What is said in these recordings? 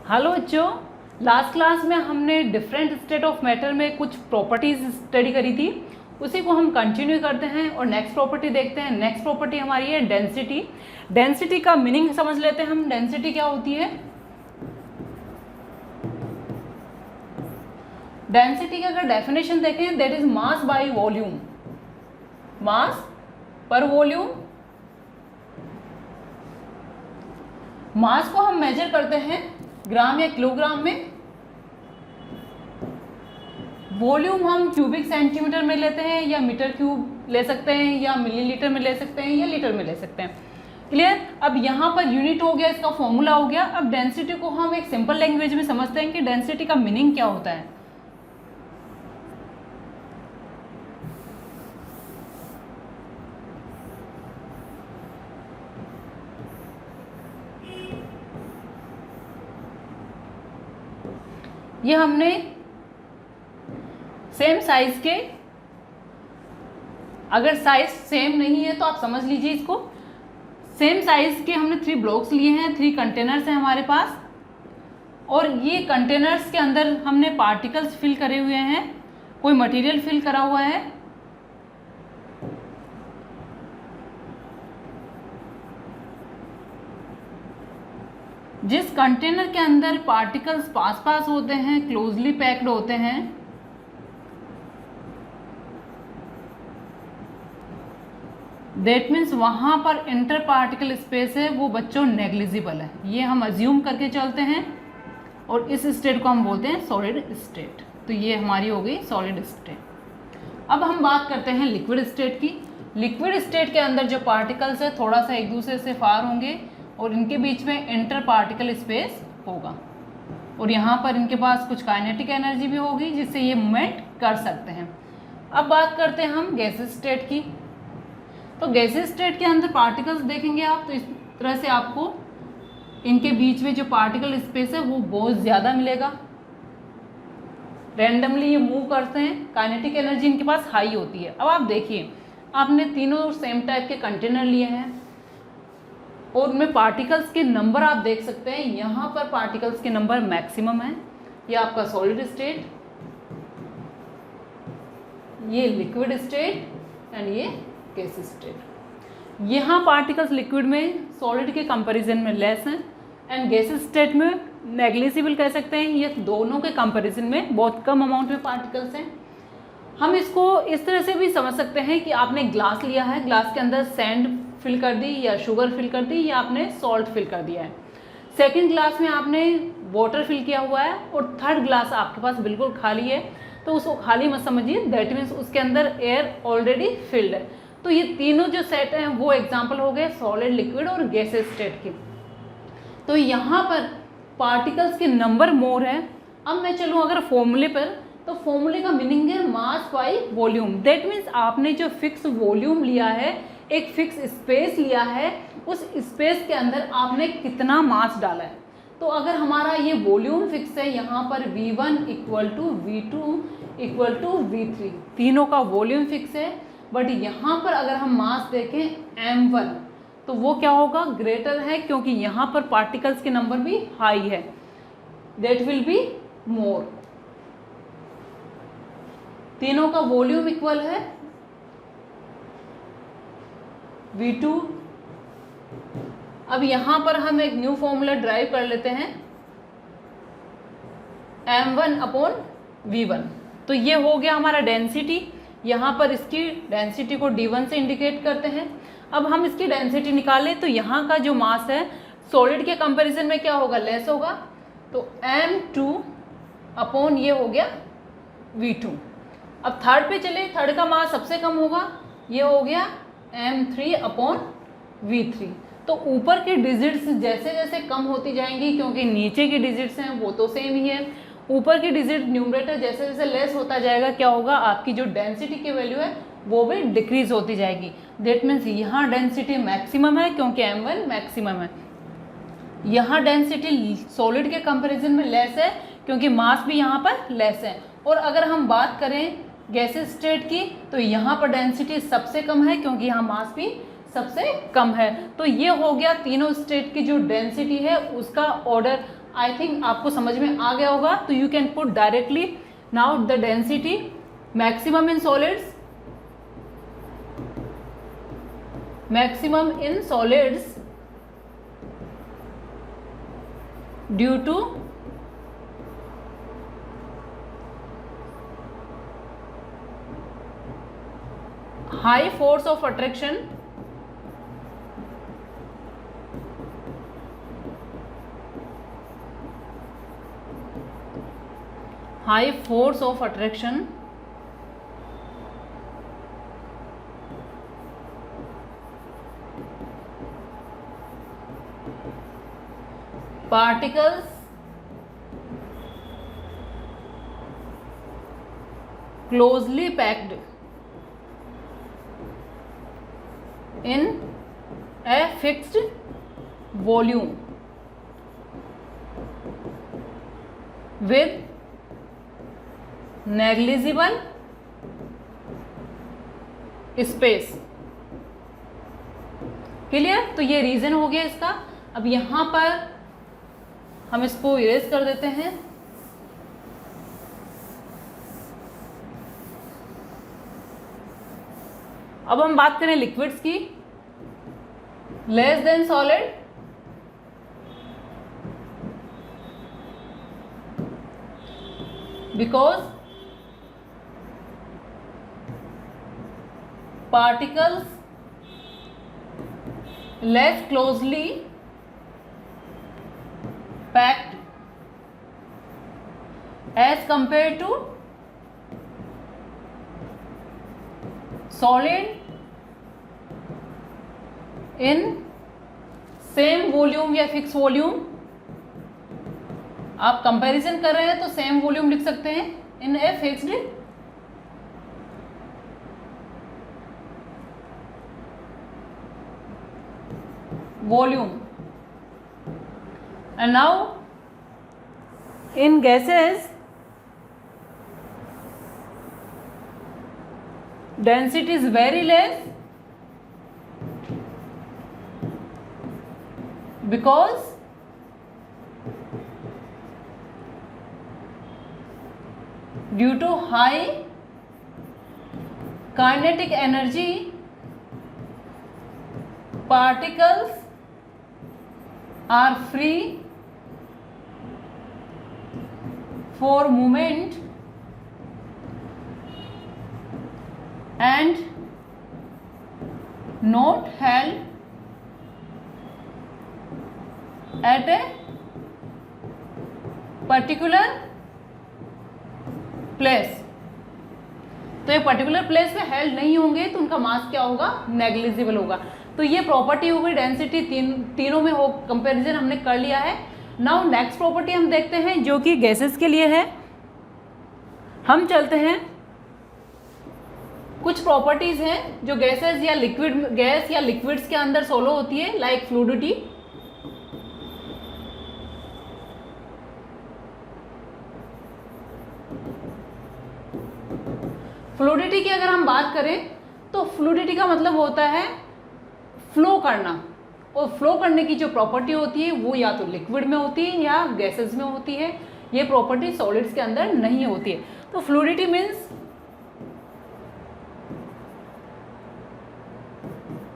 Hello बच्चों, last class में हमने डिफरेंट स्टेट ऑफ मैटर में कुछ प्रॉपर्टीज स्टडी करी थी। उसी को हम कंटिन्यू करते हैं और नेक्स्ट प्रॉपर्टी देखते हैं। नेक्स्ट प्रॉपर्टी हमारी है डेंसिटी। डेंसिटी का मीनिंग समझ लेते हैं हम। डेंसिटी क्या होती है? डेंसिटी की अगर डेफिनेशन देखें, that is mass by volume. Mass पर वॉल्यूम। मास को हम मेजर करते हैं ग्राम या किलोग्राम में। वॉल्यूम हम क्यूबिक सेंटीमीटर में लेते हैं या मीटर क्यूब ले सकते हैं या मिलीलीटर में ले सकते हैं या लीटर में ले सकते हैं। क्लियर? अब यहाँ पर यूनिट हो गया, इसका फॉर्मूला हो गया। अब डेंसिटी को हम एक सिंपल लैंग्वेज में समझते हैं कि डेंसिटी का मीनिंग क्या होता है। ये हमने सेम साइज के, अगर साइज सेम नहीं है तो आप समझ लीजिए इसको। सेम साइज के हमने 3 ब्लॉक्स लिए हैं, 3 कंटेनर्स हैं हमारे पास, और ये कंटेनर्स के अंदर हमने पार्टिकल्स फिल करे हुए हैं, कोई मटेरियल फिल करा हुआ है। जिस कंटेनर के अंदर पार्टिकल्स पास पास होते हैं, क्लोजली पैक्ड होते हैं, दैट मीन्स वहां पर इंटर पार्टिकल स्पेस है वो बच्चों नेग्लिजिबल है। ये हम अज्यूम करके चलते हैं और इस स्टेट को हम बोलते हैं सॉलिड स्टेट। तो ये हमारी हो गई सॉलिड स्टेट। अब हम बात करते हैं लिक्विड स्टेट की। लिक्विड स्टेट के अंदर जो पार्टिकल्स है थोड़ा सा एक दूसरे से फार होंगे और इनके बीच में इंटर पार्टिकल स्पेस होगा, और यहाँ पर इनके पास कुछ काइनेटिक एनर्जी भी होगी जिससे ये मूवमेंट कर सकते हैं। अब बात करते हैं हम गैसेस स्टेट की। तो गैसेस स्टेट के अंदर पार्टिकल्स देखेंगे आप तो इस तरह से आपको इनके बीच में जो पार्टिकल स्पेस है वो बहुत ज़्यादा मिलेगा। रैंडमली ये मूव करते हैं, काइनेटिक एनर्जी इनके पास हाई होती है। अब आप देखिए, आपने तीनों सेम टाइप के कंटेनर लिए हैं और उनमें पार्टिकल्स के नंबर आप देख सकते हैं। यहाँ पर पार्टिकल्स के नंबर मैक्सिमम है। ये आपका सॉलिड स्टेट, ये लिक्विड स्टेट एंड ये गैस स्टेट। यहाँ पार्टिकल्स लिक्विड में सॉलिड के कंपैरिजन में लेस हैं एंड गैस स्टेट में नेग्लिजिबल कह सकते हैं। ये दोनों के कंपैरिजन में बहुत कम अमाउंट में पार्टिकल्स हैं। हम इसको इस तरह से भी समझ सकते हैं कि आपने ग्लास लिया है, ग्लास के अंदर सैंड फिल कर दी या शुगर फिल कर दी या आपने सॉल्ट फिल कर दिया है। सेकंड ग्लास में आपने वाटर फिल किया हुआ है और थर्ड ग्लास आपके पास बिल्कुल खाली है। तो उसको खाली मत समझिए, दैट मीन्स उसके अंदर एयर ऑलरेडी फिल्ड है। तो ये तीनों जो सेट हैं वो एग्जाम्पल हो गए सॉलिड, लिक्विड और गैसेस स्टेट के। तो यहाँ पर पार्टिकल्स के नंबर मोर है। अब मैं चलूँ अगर फॉर्मूले पर, तो फॉर्मूले का मीनिंग है mass by volume. That means आपने जो फिक्स वॉल्यूम लिया है, एक फिक्स स्पेस लिया है, उस स्पेस के अंदर आपने कितना मास डाला है। तो अगर हमारा ये वॉल्यूम फिक्स है, यहाँ पर V1 equal to V2 equal to V3, तीनों का वॉल्यूम फिक्स है। बट यहाँ पर अगर हम मास देखें M1 तो वो क्या होगा? ग्रेटर है, क्योंकि यहाँ पर पार्टिकल्स के नंबर भी हाई है, दैट विल बी मोर। तीनों का वॉल्यूम इक्वल है V2। अब यहां पर हम एक न्यू फॉर्मूला ड्राइव कर लेते हैं, M1 अपॉन V1। तो ये हो गया हमारा डेंसिटी। यहां पर इसकी डेंसिटी को D1 से इंडिकेट करते हैं। अब हम इसकी डेंसिटी निकालें तो यहाँ का जो मास है सॉलिड के कंपैरिजन में क्या होगा? लेस होगा। तो M2 अपॉन ये हो गया V2। अब थर्ड पे चले, थर्ड का मास सबसे कम होगा, ये हो गया M3 अपॉन V3। तो ऊपर के डिजिट्स जैसे जैसे कम होती जाएंगी, क्योंकि नीचे की डिजिट्स हैं वो तो सेम ही है, ऊपर की डिजिट न्यूमरेटर जैसे जैसे लेस होता जाएगा, क्या होगा? आपकी जो डेंसिटी की वैल्यू है वो भी डिक्रीज होती जाएगी। दैट मीन्स यहाँ डेंसिटी मैक्सिमम है क्योंकि M1 मैक्सिमम है। यहाँ डेंसिटी सॉलिड के कंपैरिजन में लेस है क्योंकि मास भी यहाँ पर लेस है। और अगर हम बात करें गैसेस स्टेट की, तो यहाँ पर डेंसिटी सबसे कम है क्योंकि यहाँ मास भी सबसे कम है। तो ये हो गया तीनों स्टेट की जो डेंसिटी है उसका ऑर्डर। आई थिंक आपको समझ में आ गया होगा. तो you can put directly now the density maximum in solids, maximum in solids due to high force of attraction particles closely packed in a fixed volume with negligible space. Clear? तो ये reason हो गया इसका. अब यहां पर हम इसको इरेज कर देते हैं. अब हम बात करें लिक्विड्स की. Less than solid, because particles less closely packed as compared to solid in same volume या फिक्स वॉल्यूम. आप कंपैरिजन कर रहे हैं तो सेम वॉल्यूम लिख सकते हैं in a fixed volume. And now in gases density is very less because due to high kinetic energy particles are free for movement and not held at a particular place. तो ये particular place पे held नहीं होंगे तो उनका मास क्या होगा? Negligible होगा. तो ये प्रॉपर्टी हो गई डेंसिटी. तीनों में हो कंपैरिजन हमने कर लिया है. नाउ नेक्स्ट प्रॉपर्टी हम देखते हैं जो कि गैसेस के लिए है. हम चलते हैं, कुछ प्रॉपर्टीज हैं जो गैसेस या लिक्विड गैस या लिक्विड्स के अंदर सोलो होती है, लाइक फ्लूइडिटी. फ्लूइडिटी की अगर हम बात करें तो फ्लूइडिटी का मतलब होता है फ्लो करना, और फ्लो करने की जो प्रॉपर्टी होती है वो या तो लिक्विड में होती है या गैसेस में होती है. ये प्रॉपर्टी सॉलिड्स के अंदर नहीं होती है. तो fluidity means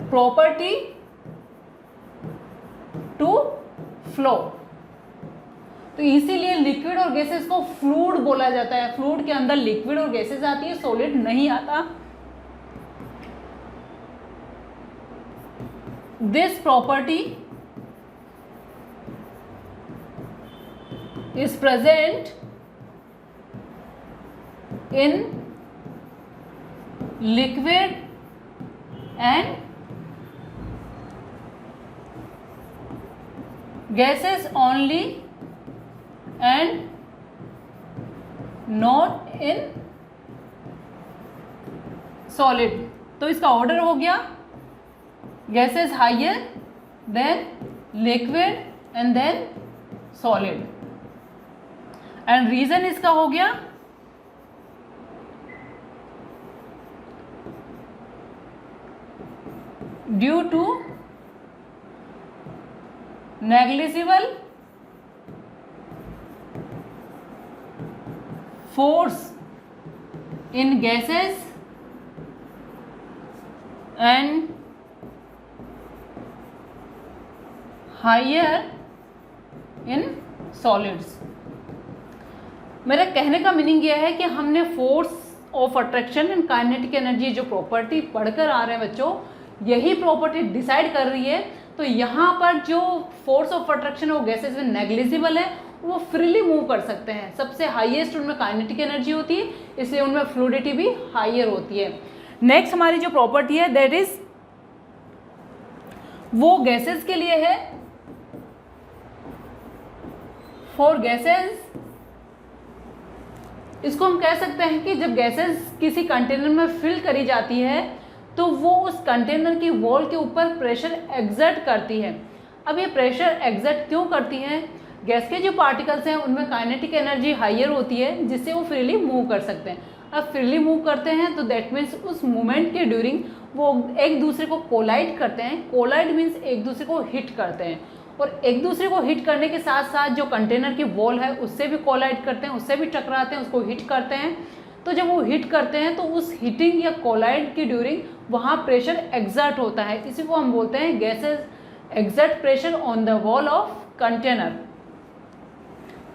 property to flow. तो इसीलिए लिक्विड और गैसेस को फ्लूइड बोला जाता है. फ्लूइड के अंदर लिक्विड और गैसेस आती है, सॉलिड नहीं आता. This property is present in liquid and gases only and not in solid. तो इसका ऑर्डर हो गया gases higher then liquid and then solid. and reason इसका हो गया due to negligible force in gases and higher in solids। मेरा कहने का मीनिंग यह है कि हमने force of attraction and kinetic energy जो प्रॉपर्टी पढ़कर आ रहे हैं बच्चों, यही प्रॉपर्टी डिसाइड कर रही है। तो यहाँ पर जो फोर्स ऑफ अट्रैक्शन है वो गैसेज में नेग्लिजिबल है, वो फ्रीली मूव कर सकते हैं। सबसे हाईएस्ट उनमें काइनेटिक एनर्जी होती है, इसलिए उनमें फ्लूइडिटी भी हायर होती है। नेक्स्ट हमारी जो प्रॉपर्टी है दैट इज, वो गैसेज के लिए है, फॉर गैसेज, इसको हम कह सकते हैं कि जब गैसेज किसी कंटेनर में फिल करी जाती है तो वो उस कंटेनर की वॉल के ऊपर प्रेशर एग्जर्ट करती है। अब ये प्रेशर एग्जर्ट क्यों करती है? गैस के जो पार्टिकल्स हैं उनमें काइनेटिक एनर्जी हायर होती है, जिससे वो फ्रीली मूव कर सकते हैं। अब फ्रीली मूव करते हैं तो दैट मीन्स उस मूवमेंट के ड्यूरिंग वो एक दूसरे को कोलाइड करते हैं। कोलाइड मीन्स एक दूसरे को हिट करते हैं, और एक दूसरे को हिट करने के साथ साथ जो कंटेनर की वॉल है उससे भी कोलाइड करते हैं, उससे भी टकराते हैं, उसको हिट करते हैं। तो जब वो हिट करते हैं तो उस हिटिंग या कोलाइड की ड्यूरिंग वहाँ प्रेशर एग्जर्ट होता है। इसी को हम बोलते हैं gases exert pressure on the wall of container.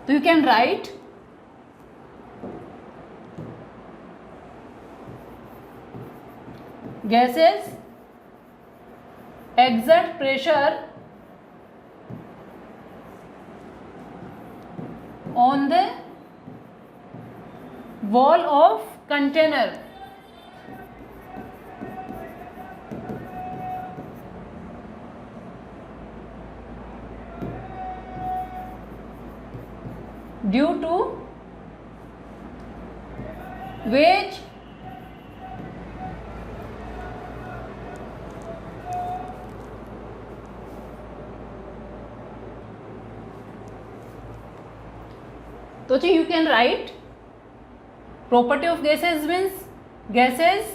So you can write gases exert pressure on the wall of container. Due to which so you can write property of gases means gases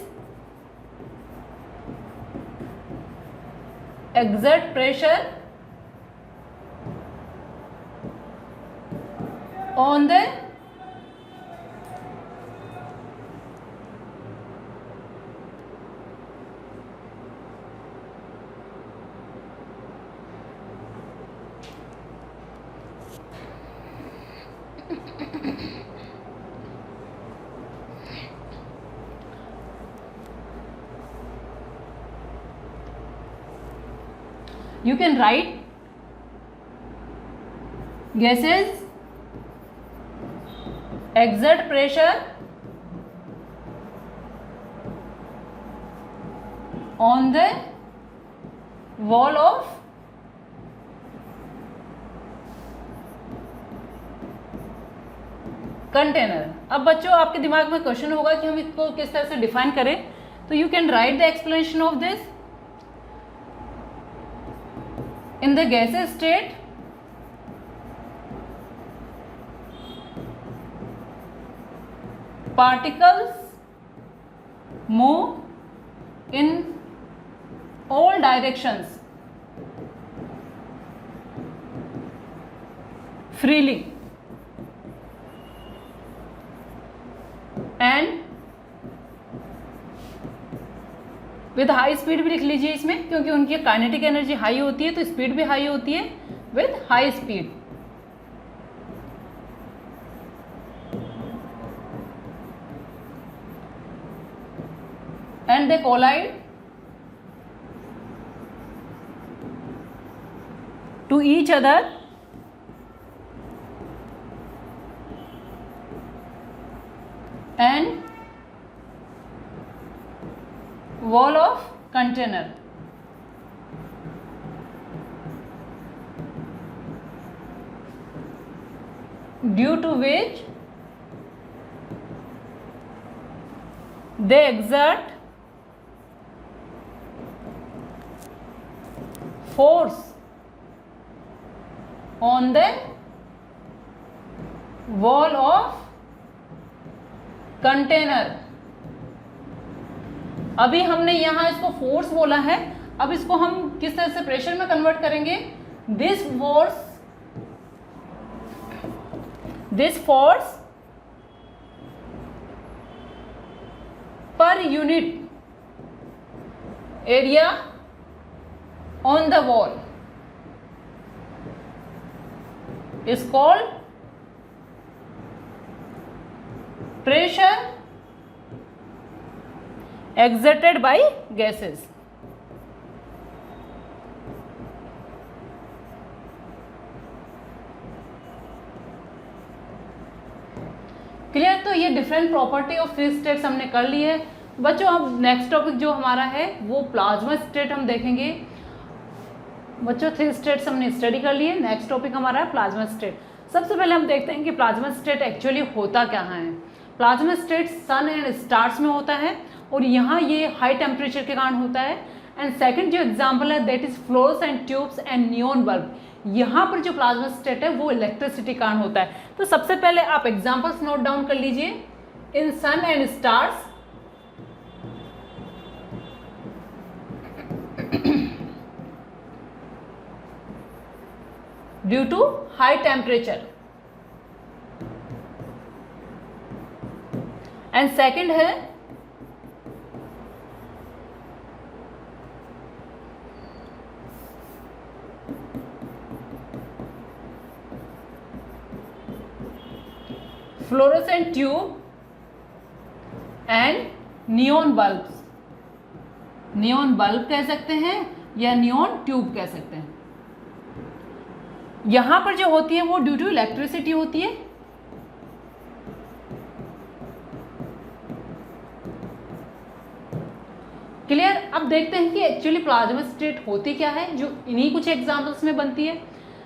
exert pressure on the you can write gases exert pressure on the wall of container. अब बच्चों आपके दिमाग में question होगा कि हम इसको किस तरह से डिफाइन करें, तो you can write the explanation of this. In the gases state particles move in all directions freely and with high speed भी लिख लीजिए इसमें, क्योंकि उनकी काइनेटिक एनर्जी हाई होती है तो स्पीड भी हाई होती है, with high speed। And they collide to each other and wall of container. Due to which they exert force on the wall of container. अभी हमने यहां इसको फोर्स बोला है, अब इसको हम किस तरह से प्रेशर में कन्वर्ट करेंगे? This force per unit area on the wall is called pressure exerted by gases. Clear? तो ये different property of free states हमने कर ली है बच्चों। अब नेक्स्ट टॉपिक जो हमारा है वो प्लाज्मा स्टेट हम देखेंगे। बच्चों 3 स्टेट्स हमने स्टडी कर लिए, नेक्स्ट टॉपिक हमारा है प्लाज्मा स्टेट। सबसे पहले हम देखते हैं कि प्लाज्मा स्टेट एक्चुअली होता क्या है। Plasma state sun and stars में होता है और यहाँ ये हाई टेम्परेचर के कारण होता है। एंड सेकंड जो एग्जांपल है that is fluorescent tubes and neon bulb. यहाँ पर जो प्लाज्मा स्टेट है वो इलेक्ट्रिसिटी के कारण होता है। तो सबसे पहले आप एग्जांपल्स नोट डाउन कर लीजिए। In sun and stars due to high temperature and second है fluorescent tube and neon bulbs. Neon bulb कह सकते हैं या नियॉन ट्यूब कह सकते हैं। यहां पर जो होती है वो ड्यू टू इलेक्ट्रिसिटी होती है। क्लियर? अब देखते हैं कि एक्चुअली प्लाज्मा स्टेट होती क्या है जो इन्हीं कुछ एग्जांपल्स में बनती है।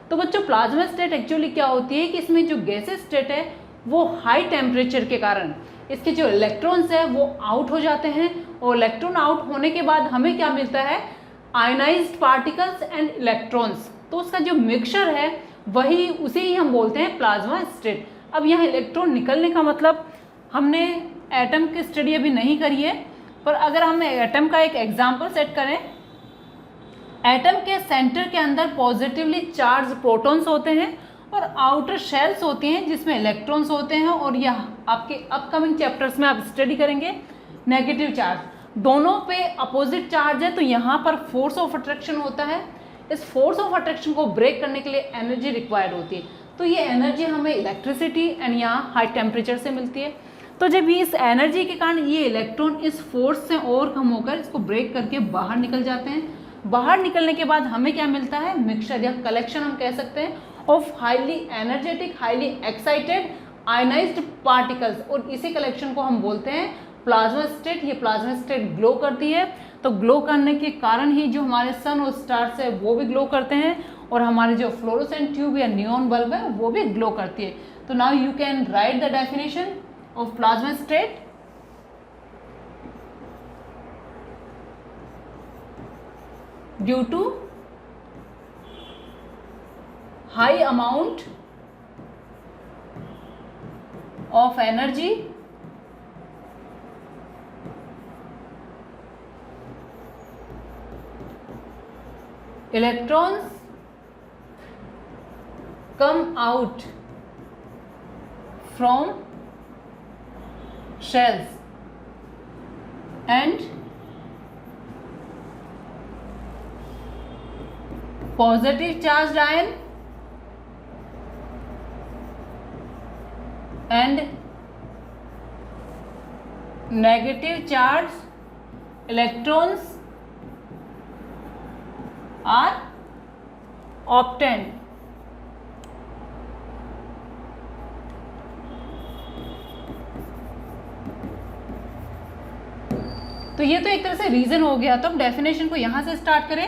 तो बच्चों प्लाज्मा स्टेट एक्चुअली क्या होती है कि इसमें जो गैसेस स्टेट है वो हाई टेम्परेचर के कारण इसके जो इलेक्ट्रॉन्स है वो आउट हो जाते हैं और इलेक्ट्रॉन आउट होने के बाद हमें क्या मिलता है, आयनाइज्ड पार्टिकल्स एंड इलेक्ट्रॉन्स। तो उसका जो मिक्सचर है वही उसे ही हम बोलते हैं प्लाज्मा स्टेट। अब यहाँ इलेक्ट्रॉन निकलने का मतलब हमने एटम की स्टडी अभी नहीं करी है, पर अगर हम एटम का एक एग्जाम्पल सेट करें, एटम के सेंटर के अंदर पॉजिटिवली चार्ज प्रोटॉन्स होते हैं और आउटर शेल्स होती हैं जिसमें इलेक्ट्रॉन्स होते हैं। और यह आपके अपकमिंग चैप्टर्स में आप स्टडी करेंगे नेगेटिव चार्ज। दोनों पे अपोजिट चार्ज है तो यहाँ पर फोर्स ऑफ अट्रैक्शन होता है। इस फोर्स ऑफ अट्रैक्शन को ब्रेक करने के लिए एनर्जी रिक्वायर्ड होती है। तो ये एनर्जी हमें इलेक्ट्रिसिटी एंड यहाँ हाई टेम्परेचर से मिलती है। तो जब ये इस एनर्जी के कारण ये इलेक्ट्रॉन इस फोर्स से ओवरकम होकर इसको ब्रेक करके बाहर निकल जाते हैं। बाहर निकलने के बाद हमें क्या मिलता है, मिक्सचर या कलेक्शन हम कह सकते हैं of highly energetic, highly excited ionised particles. और इसी कलेक्शन को हम बोलते हैं प्लाज्मा स्टेट। ये प्लाज्मा स्टेट ग्लो करती है। तो ग्लो करने के कारण ही जो हमारे सन और स्टार्स है वो भी ग्लो करते हैं और हमारे जो फ्लोरोसेंट ट्यूब या नियॉन बल्ब है वो भी ग्लो करती है। तो now you can write the definition of plasma state. Due to high amount of energy electrons come out from shells and positive charged ion and negative charged electrons are obtained। तो ये तो एक तरह से reason हो गया। तो हम डेफिनेशन को यहां से स्टार्ट करें।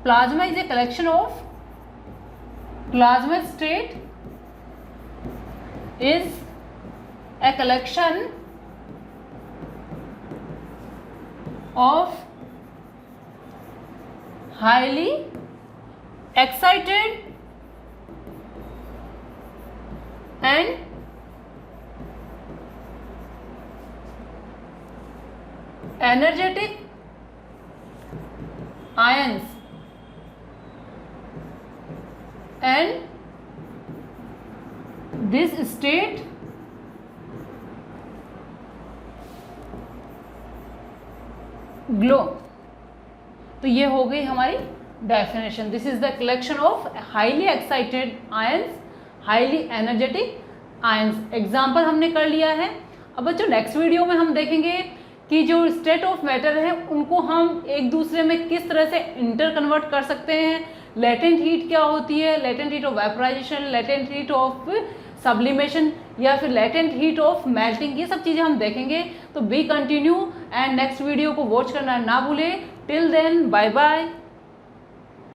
Plasma is a collection of, plasma state is a collection of highly excited and energetic ions and this state glow. तो ये हो गई हमारी definition. This is the collection of highly excited ions, highly energetic ions. Example हमने कर लिया है। अब बच्चों नेक्स्ट वीडियो में हम देखेंगे कि जो स्टेट ऑफ मैटर है उनको हम एक दूसरे में किस तरह से इंटर कन्वर्ट कर सकते हैं। लेटेंट हीट क्या होती है, latent heat of vaporisation, latent heat of sublimation या फिर लेटेंट हीट ऑफ मेल्टिंग, ये सब चीज़ें हम देखेंगे। तो be continue and next video को वॉच करना ना भूलें। Till then bye bye.